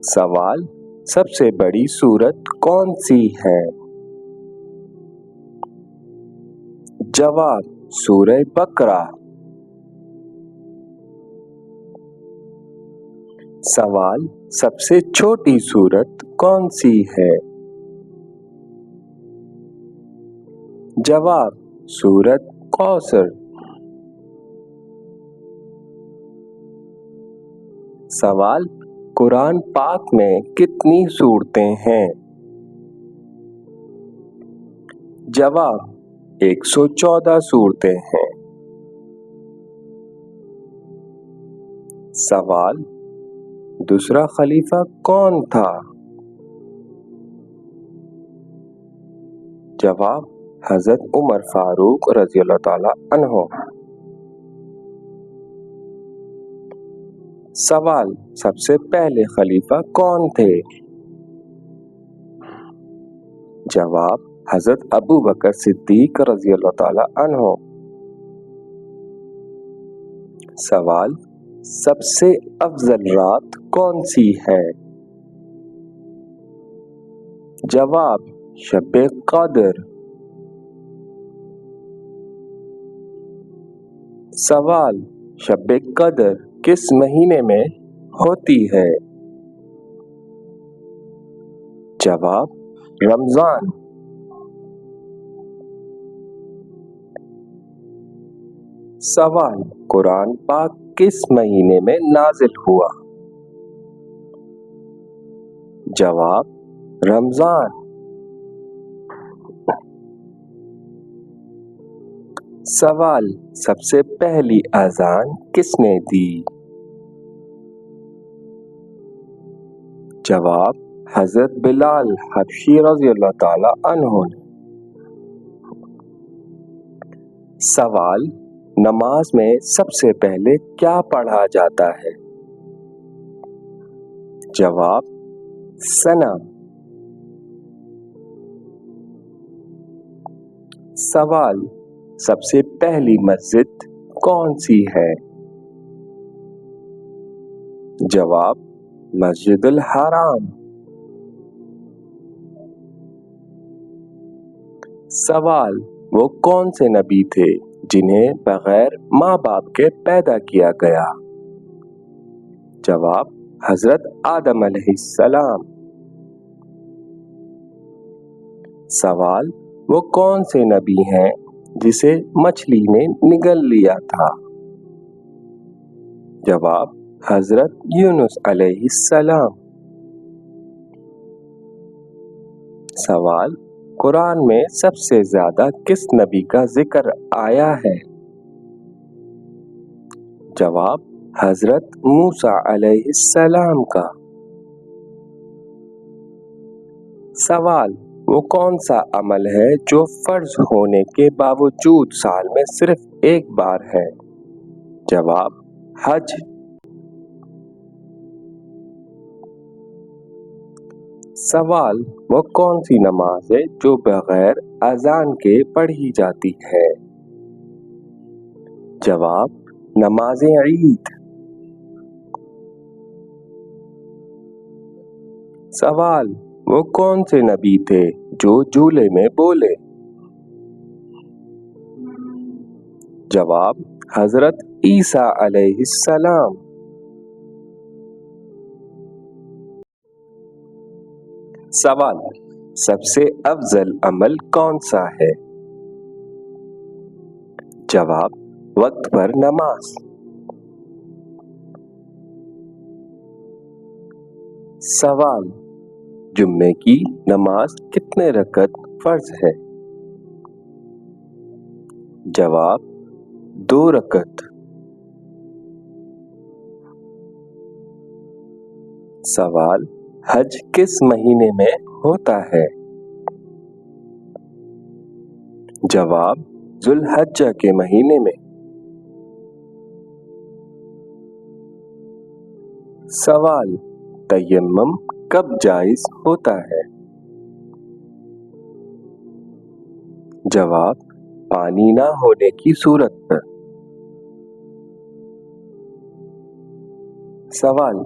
सवाल, सबसे बड़ी सूरत कौन सी है? जवाब, सूरह बकरा। सवाल, सबसे छोटी सूरत कौन सी है? जवाब, सूरत कौसर। सवाल, कुरान पाक में कितनी सूरतें हैं? जवाब, 114 सूरतें हैं। सवाल, दूसरा खलीफा कौन था? जवाब, हजरत उमर फारूक रज़ियल्लाहु ताला अन्हो। सवाल, सबसे पहले खलीफा कौन थे? जवाब, हजरत अबू बकर सिद्दीक रज़ियल्लाहु ताला अन्हो। सवाल, सबसे अफजल रात कौन सी है? जवाब, शब-ए क़द्र। सवाल, शब-ए क़द्र किस महीने में होती है? जवाब, रमजान। सवाल, कुरान पाक किस महीने में नाजिल हुआ? जवाब, रमजान। सवाल, सबसे पहली अजान किसने दी? जवाब, हजरत बिलाल हबशी रज़ियल्लाहु ताला अन्हु ने। सवाल, नमाज में सबसे पहले क्या पढ़ा जाता है? जवाब, सना। सवाल, सबसे पहली मस्जिद कौन सी है? जवाब, मस्जिदुल हराम। सवाल, वो कौन से नबी थे जिन्हें बगैर माँ बाप के पैदा किया गया? जवाब, हजरत आदम अलैहिस्सलाम। सवाल, वो कौन से नबी हैं जिसे मछली ने निगल लिया था? जवाब, हजरत यूनुस अलैहिस्सलाम। सवाल, कुरान में सबसे ज्यादा किस नबी का जिक्र आया है? जवाब, हजरत मूसा अलैहिस्सलाम का। सवाल, वो कौन सा अमल है जो फर्ज होने के बावजूद साल में सिर्फ एक बार है? जवाब, हज। सवाल, वो कौन सी नमाज है जो बगैर अजान के पढ़ी जाती है? जवाब, नमाज़े ईद। सवाल, वो कौन से नबी थे जो झूले में बोले? जवाब, हजरत ईसा अलैहिस्सलाम। सवाल, सबसे अफजल अमल कौन सा है? जवाब, वक्त पर नमाज। सवाल, जुम्मे की नमाज कितने रकत फर्ज है? जवाब, 2 रकत। सवाल, हज किस महीने में होता है? जवाब, जुल्हज्जा के महीने में। सवाल, तयम्मुम कब जायज होता है? जवाब, पानी ना होने की सूरत पर। सवाल,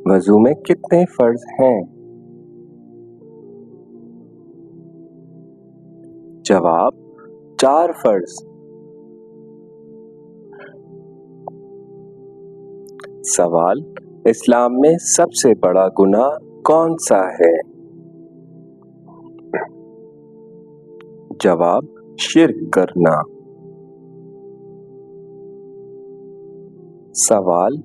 वजू में कितने फर्ज हैं? जवाब 4 फर्ज। सवाल, इस्लाम में सबसे बड़ा गुनाह कौन सा है? जवाब शिर्क करना। सवाल,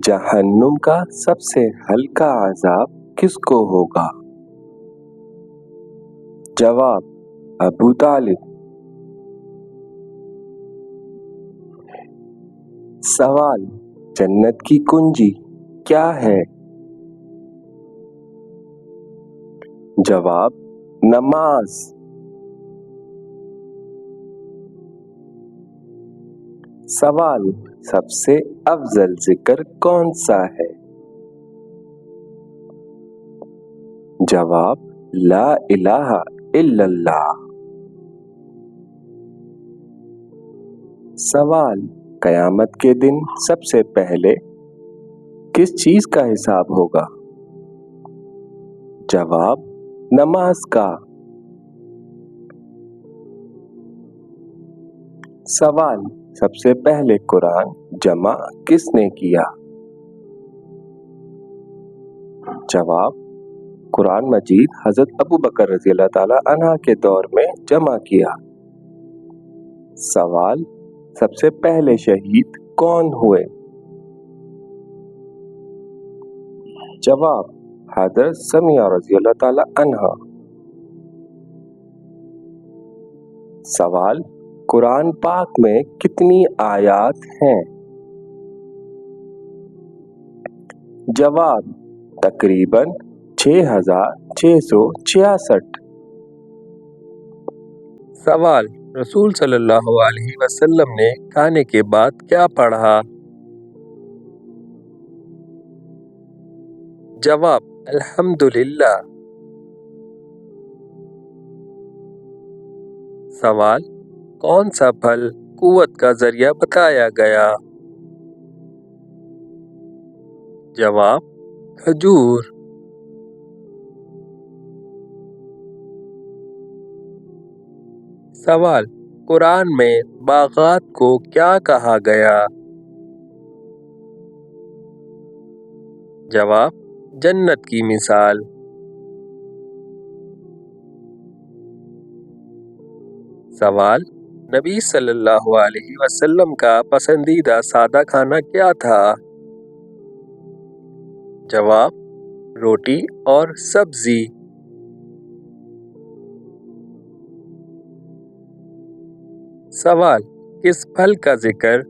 जहन्नुम का सबसे हल्का अजाब किसको होगा? जवाब अबू तालिब। सवाल, जन्नत की कुंजी क्या है? जवाब नमाज। सवाल, सबसे अफजल जिक्र कौन सा है? जवाब ला इलाहा इल्लल्लाह। सवाल, कयामत के दिन सबसे पहले किस चीज का हिसाब होगा? जवाब नमाज का। सवाल, सबसे पहले कुरान जमा किसने किया? जवाब कुरान मजीद हजरत अबू बकर रज़ी अल्लाह ताला अन्हा के दौर में जमा किया। सवाल, सबसे पहले शहीद कौन हुए? जवाब हजरत समिया रज़ी अल्लाह ताला अन्हा। सवाल, कुरान पाक में कितनी आयात हैं? जवाब तकरीबन 6666। सवाल, रसूल सल्लल्लाहु अलैहि वसल्लम ने खाने के बाद क्या पढ़ा? जवाब अल्हम्दुलिल्लाह। सवाल, कौन सा फल कुव्वत का जरिया बताया गया? जवाब खजूर। सवाल, कुरान में बागात को क्या कहा गया? जवाब जन्नत की मिसाल। सवाल, नबी सल्लल्लाहु अलैहि वसल्लम का पसंदीदा सादा खाना क्या था? जवाब रोटी और सब्जी। सवाल, किस फल का जिक्र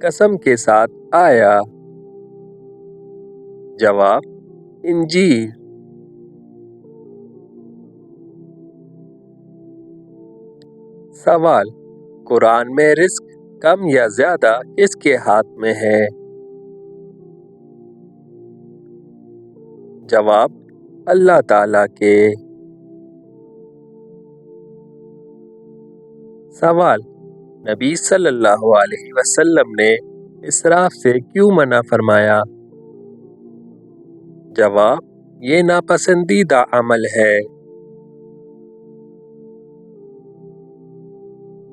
कसम के साथ आया? जवाब इंजीर। सवाल, कुरान में रिस्क कम या ज्यादा किसके हाथ में है? जवाब अल्लाह ताला के। सवाल, नबी सल्लल्लाहु अलैहि वसल्लम ने इसराफ से क्यों मना फरमाया? जवाब ये नापसंदीदा अमल है।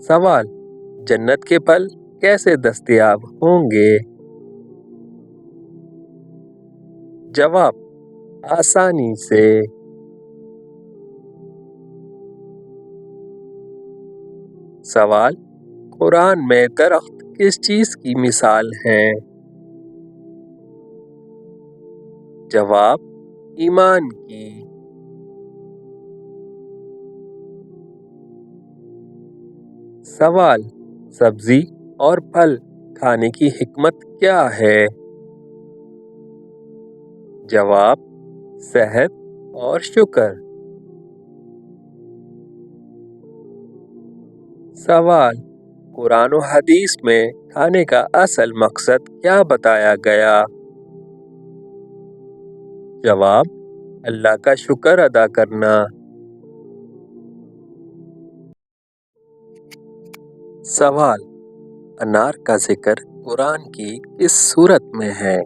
सवाल, जन्नत के फल कैसे दस्तयाब होंगे? जवाब आसानी से। सवाल, कुरान में दरख्त किस चीज की मिसाल है? जवाब ईमान की। सवाल, सब्जी और फल खाने की हिकमत क्या है? जवाब सेहत और शुक्र। सवाल, कुरान और हदीस में खाने का असल मकसद क्या बताया गया? जवाब अल्लाह का शुक्र अदा करना। सवाल, अनार का जिक्र कुरान की किस सूरत में है?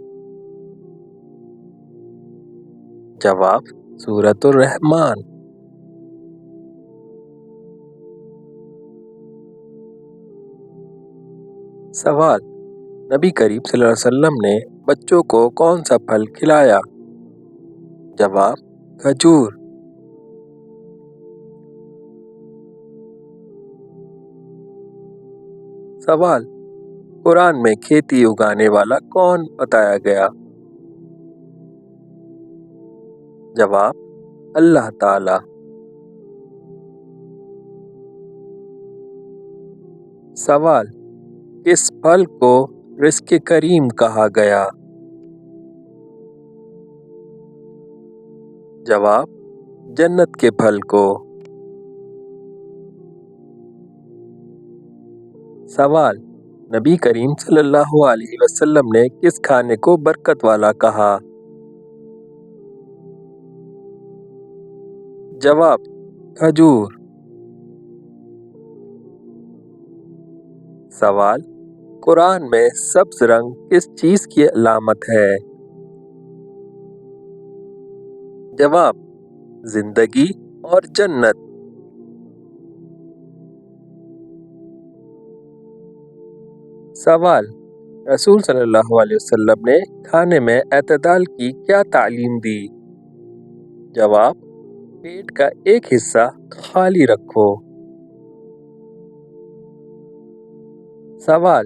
جواب سورۃ الرحمن۔ سوال: نبی کریم صلی اللہ علیہ وسلم نے بچوں کو کون سا پھل کھلایا؟ جواب کھجور۔ سوال: قرآن میں کھیتی اگانے والا کون بتایا گیا؟ جواب اللہ تعالی۔ سوال: کس پھل کو رزق کریم کہا گیا؟ جواب جنت کے پھل کو۔ سوال: نبی کریم صلی اللہ علیہ وسلم نے کس کھانے کو برکت والا کہا؟ جواب کھجور۔ سوال: قرآن میں سبز رنگ کس چیز کی علامت ہے؟ جواب زندگی اور جنت۔ سوال: رسول صلی اللہ علیہ وسلم نے کھانے میں اعتدال کی کیا تعلیم دی؟ جواب پیٹ کا ایک حصہ خالی رکھو۔ سوال: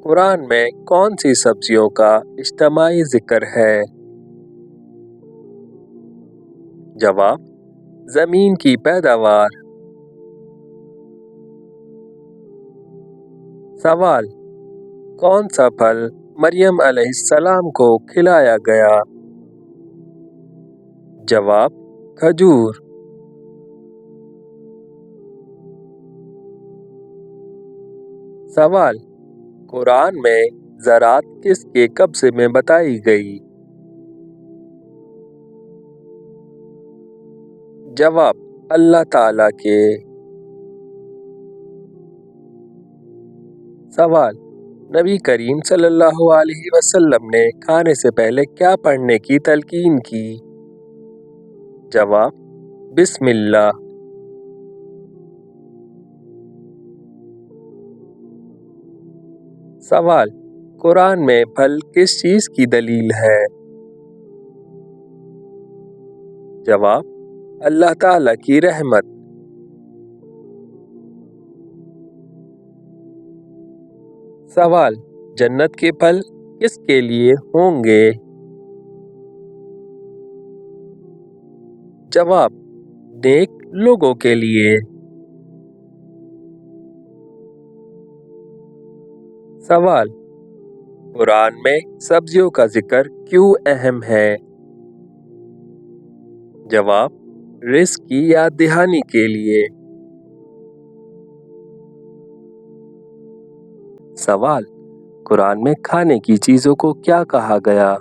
قرآن میں کون سی سبزیوں کا اجتماعی ذکر ہے؟ جواب زمین کی پیداوار۔ سوال: کون سا پھل مریم علیہ السلام کو کھلایا گیا؟ جواب کھجور۔ سوال: قرآن میں زراعت کس کے قبضے میں بتائی گئی؟ جواب اللہ تعالی کے۔ سوال: نبی کریم صلی اللہ علیہ وسلم نے کھانے سے پہلے کیا پڑھنے کی تلقین کی؟ جواب بسم اللہ۔ سوال: قرآن میں پھل کس چیز کی دلیل ہے؟ جواب اللہ تعالی کی رحمت۔ سوال: جنت کے پھل کس کے لیے ہوں گے؟ جواب نیک لوگوں کے لیے۔ سوال: قرآن میں سبزیوں کا ذکر کیوں اہم ہے؟ جواب رزق کی یاد دہانی کے لیے۔ سوال: قرآن میں کھانے کی چیزوں کو کیا کہا گیا؟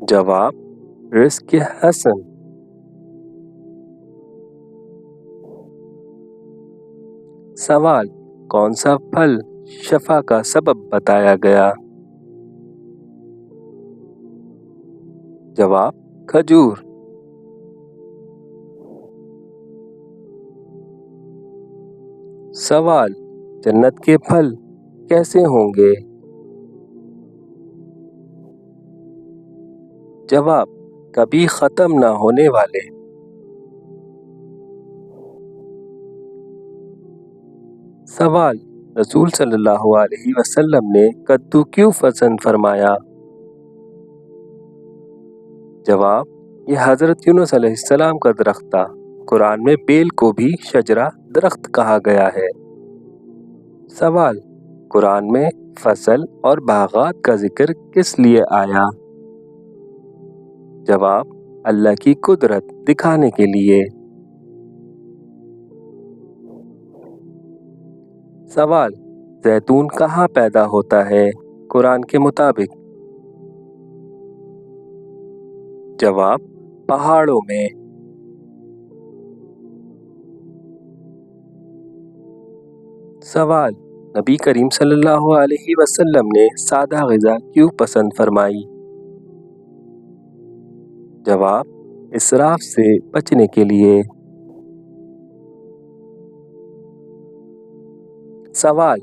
جواب رزق حسن۔ سوال: کون سا پھل شفا کا سبب بتایا گیا؟ جواب کھجور۔ سوال: جنت کے پھل کیسے ہوں گے؟ جواب کبھی ختم نہ ہونے والے۔ سوال: رسول صلی اللہ علیہ وسلم نے کدو کیوں پسند فرمایا؟ جواب یہ حضرت یونس علیہ السلام کا درخت تھا۔ قرآن میں بیل کو بھی شجرہ درخت کہا گیا ہے۔ سوال: قرآن میں فصل اور باغات کا ذکر کس لیے آیا؟ جواب اللہ کی قدرت دکھانے کے لیے۔ سوال: زیتون کہاں پیدا ہوتا ہے قرآن کے مطابق؟ جواب پہاڑوں میں۔ سوال: نبی کریم صلی اللہ علیہ وسلم نے سادہ غذا کیوں پسند فرمائی؟ जवाब, इसराफ से बचने के लिए। सवाल,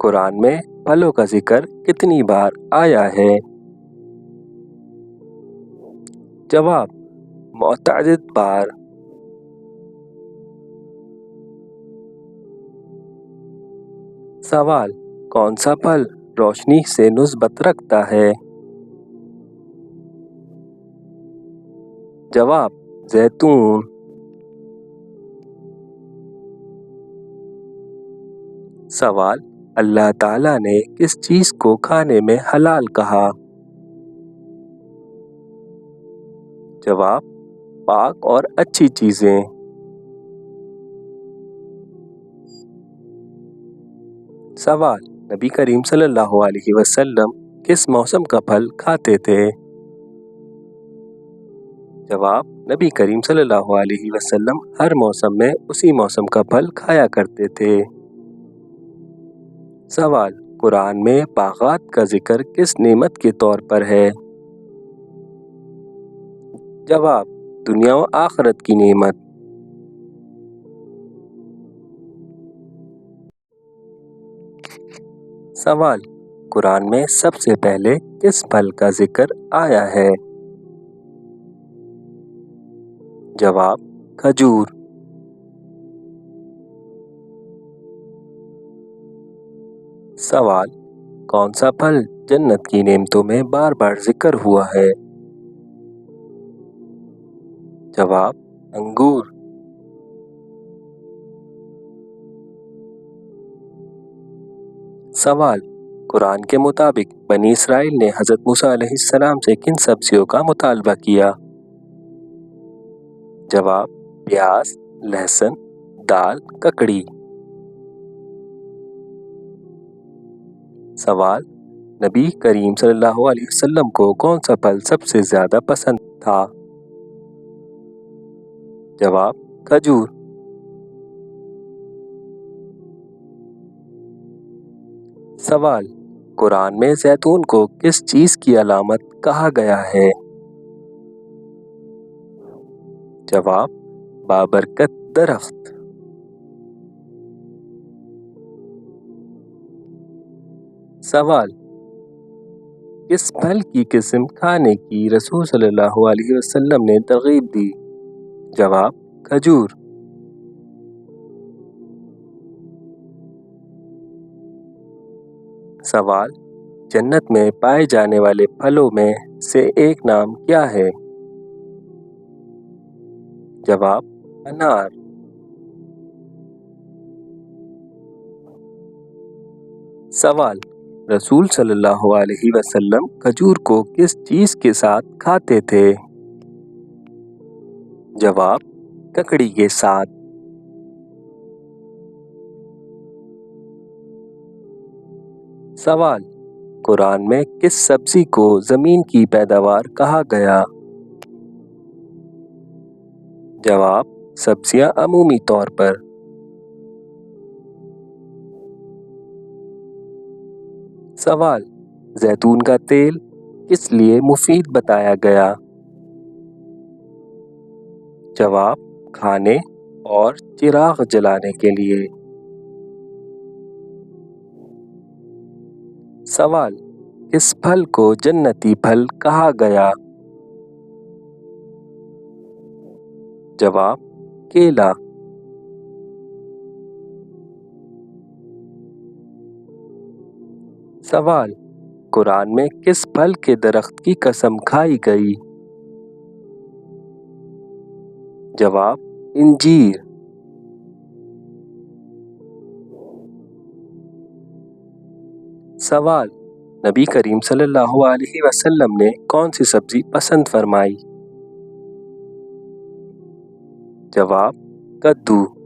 कुरान में फलों का जिक्र कितनी बार आया है? जवाब, मुतअद्दिद बार। सवाल, कौन सा फल रोशनी से निस्बत रखता है? जवाब, जैतून। सवाल, अल्लाह ताला ने किस चीज को खाने में हलाल कहा? जवाब, पाक और अच्छी चीजें। सवाल, नबी करीम सल्लल्लाहु अलैहि वसल्लम किस मौसम का फल खाते थे? जवाब, नबी करीम सल्लल्लाहु अलैहि वसल्लम हर मौसम में उसी मौसम का फल खाया करते थे। सवाल, कुरान में बागात का जिक्र किस नेमत के तौर पर है? जवाब, दुनिया व आखिरत की नेमत। सवाल, कुरान में सबसे पहले किस फल का जिक्र आया है? जवाब, खजूर। सवाल, कौन सा फल जन्नत की नेमतों में बार बार जिक्र हुआ है? जवाब, अंगूर। सवाल, कुरान के मुताबिक बनी इसराइल ने हज़रत मूसा अलैहिस्सलाम से किन सब्जियों का मुतालबा किया? जवाब, प्याज, लहसुन, दाल, ककड़ी। सवाल, नबी करीम सल्लल्लाहु अलैहि वसल्लम को कौन सा फल सबसे ज्यादा पसंद था? जवाब, खजूर। सवाल, कुरान में जैतून को किस चीज की अलामत कहा गया है? जवाब, बाबरकत दरख्त। सवाल, किस फल की किस्म खाने की रसूल सल्लल्लाहु अलैहि वसल्लम ने तरगीब दी? जवाब, खजूर। सवाल, जन्नत में पाए जाने वाले फलों में से एक नाम क्या है? जवाब, अनार। सवाल, रसूल सल्लल्लाहु अलैहि वसल्लम खजूर को किस चीज के साथ खाते थे? जवाब, ककड़ी के साथ। सवाल, कुरान में किस सब्जी को जमीन की पैदावार कहा गया? जवाब, सब्जियां अमूमी तौर पर। सवाल, जैतून का तेल किस लिए मुफीद बताया गया? जवाब, खाने और चिराग जलाने के लिए। सवाल, किस फल को जन्नती फल कहा गया? जवाब, केला। सवाल, कुरान में किस फल के दरख्त की कसम खाई गई? जवाब, इंजीर। सवाल, नबी करीम सल्लल्लाहु अलैहि वसल्लम ने कौन सी सब्जी पसंद फरमाई? जवाब, कद्दू।